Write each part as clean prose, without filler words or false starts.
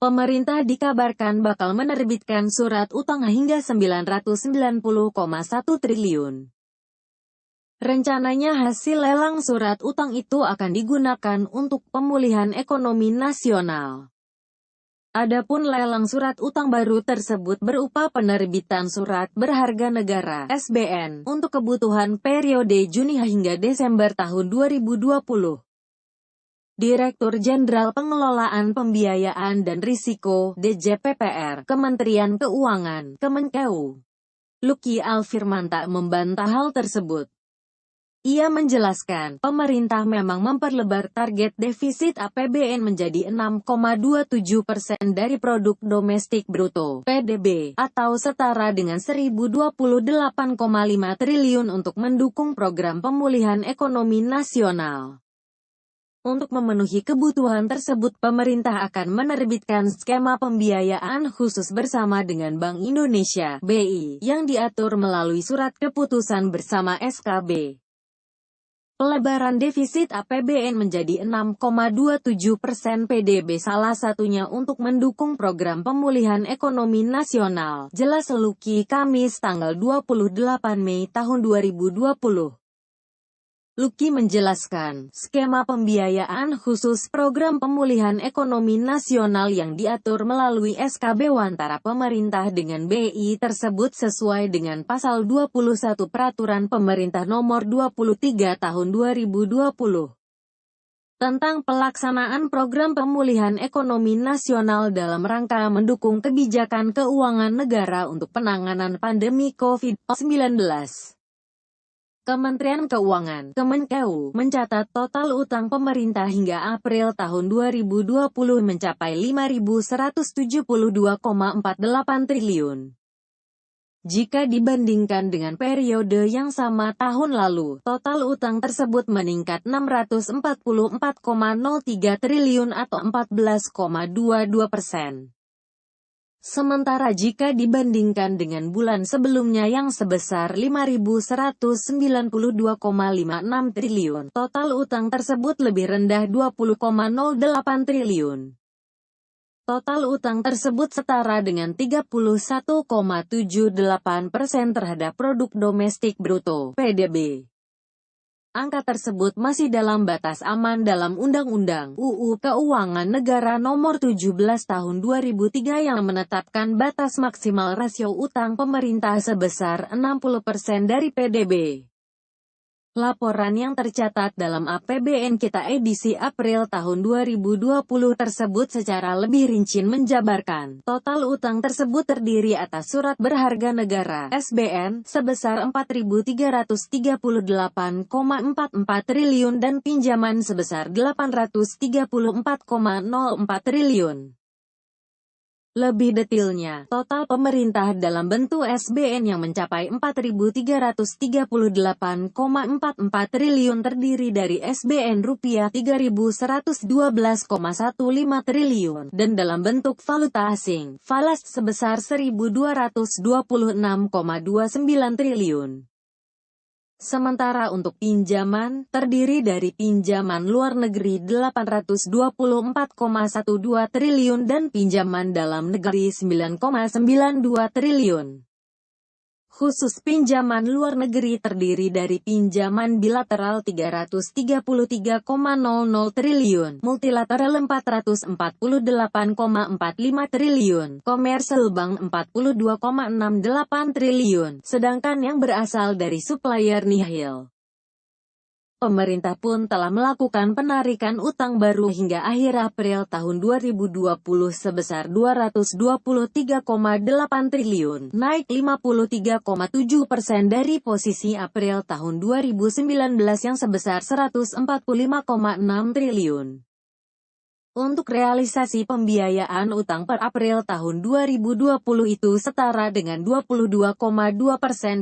Pemerintah dikabarkan bakal menerbitkan surat utang hingga 990,1 triliun. Rencananya hasil lelang surat utang itu akan digunakan untuk pemulihan ekonomi nasional. Adapun lelang surat utang baru tersebut berupa penerbitan surat berharga negara (SBN) untuk kebutuhan periode Juni hingga Desember tahun 2020. Direktur Jenderal Pengelolaan Pembiayaan dan Risiko (DJPPR) Kementerian Keuangan (Kemenkeu), Luki Alfirmanta membantah hal tersebut. Ia menjelaskan, pemerintah memang memperlebar target defisit APBN menjadi 6,27% dari produk domestik bruto (PDB) atau setara dengan 1.028,5 triliun untuk mendukung program pemulihan ekonomi nasional. Untuk memenuhi kebutuhan tersebut, pemerintah akan menerbitkan skema pembiayaan khusus bersama dengan Bank Indonesia (BI) yang diatur melalui Surat Keputusan Bersama (SKB). Pelebaran defisit APBN menjadi 6,27% PDB salah satunya untuk mendukung program pemulihan ekonomi nasional, jelas Luki Kamis tanggal 28 Mei tahun 2020. Luki menjelaskan, skema pembiayaan khusus program pemulihan ekonomi nasional yang diatur melalui SKB antara pemerintah dengan BI tersebut sesuai dengan Pasal 21 Peraturan Pemerintah Nomor 23 Tahun 2020 tentang pelaksanaan program pemulihan ekonomi nasional dalam rangka mendukung kebijakan keuangan negara untuk penanganan pandemi COVID-19. Kementerian Keuangan (Kemenkeu) mencatat total utang pemerintah hingga April tahun 2020 mencapai 5.172,48 triliun. Jika dibandingkan dengan periode yang sama tahun lalu, total utang tersebut meningkat 644,03 triliun atau 14,22%. Sementara jika dibandingkan dengan bulan sebelumnya yang sebesar 5.192,56 triliun, total utang tersebut lebih rendah 20,08 triliun. Total utang tersebut setara dengan 31,78% terhadap produk domestik bruto (PDB). Angka tersebut masih dalam batas aman dalam Undang-Undang (UU) Keuangan Negara Nomor 17 Tahun 2003 yang menetapkan batas maksimal rasio utang pemerintah sebesar 60% dari PDB. Laporan yang tercatat dalam APBN Kita edisi April tahun 2020 tersebut secara lebih rinci menjabarkan, total utang tersebut terdiri atas surat berharga negara (SBN) sebesar 4.338,44 triliun dan pinjaman sebesar 834,04 triliun. Lebih detailnya, total pemerintah dalam bentuk SBN yang mencapai 4.338,44 triliun terdiri dari SBN rupiah 3.112,15 triliun, dan dalam bentuk valuta asing, falas sebesar 1.226,29 triliun. Sementara untuk pinjaman, terdiri dari pinjaman luar negeri 824,12 triliun dan pinjaman dalam negeri 9,92 triliun. Khusus pinjaman luar negeri terdiri dari pinjaman bilateral 333,00 triliun, multilateral 448,45 triliun, komersial bank 42,68 triliun, sedangkan yang berasal dari supplier nihil. Pemerintah pun telah melakukan penarikan utang baru hingga akhir April tahun 2020 sebesar 223,8 triliun, naik 53,7% dari posisi April tahun 2019 yang sebesar 145,6 triliun. Untuk realisasi pembiayaan utang per April tahun 2020 itu setara dengan 22,2%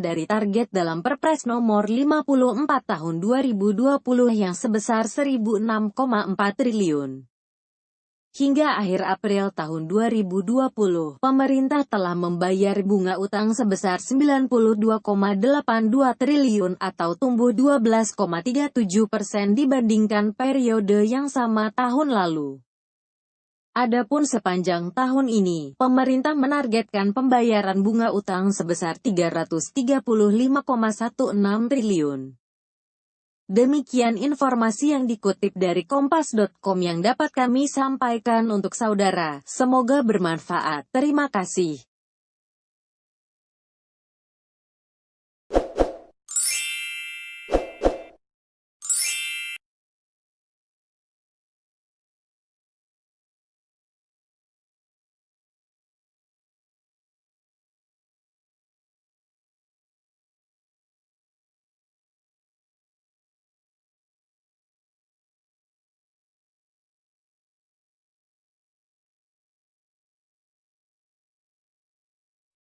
dari target dalam Perpres Nomor 54 Tahun 2020 yang sebesar 1.006,4 triliun. Hingga akhir April tahun 2020, pemerintah telah membayar bunga utang sebesar 92,82 triliun atau tumbuh 12,37% dibandingkan periode yang sama tahun lalu. Adapun sepanjang tahun ini, pemerintah menargetkan pembayaran bunga utang sebesar 335,16 triliun. Demikian informasi yang dikutip dari kompas.com yang dapat kami sampaikan untuk saudara. Semoga bermanfaat. Terima kasih.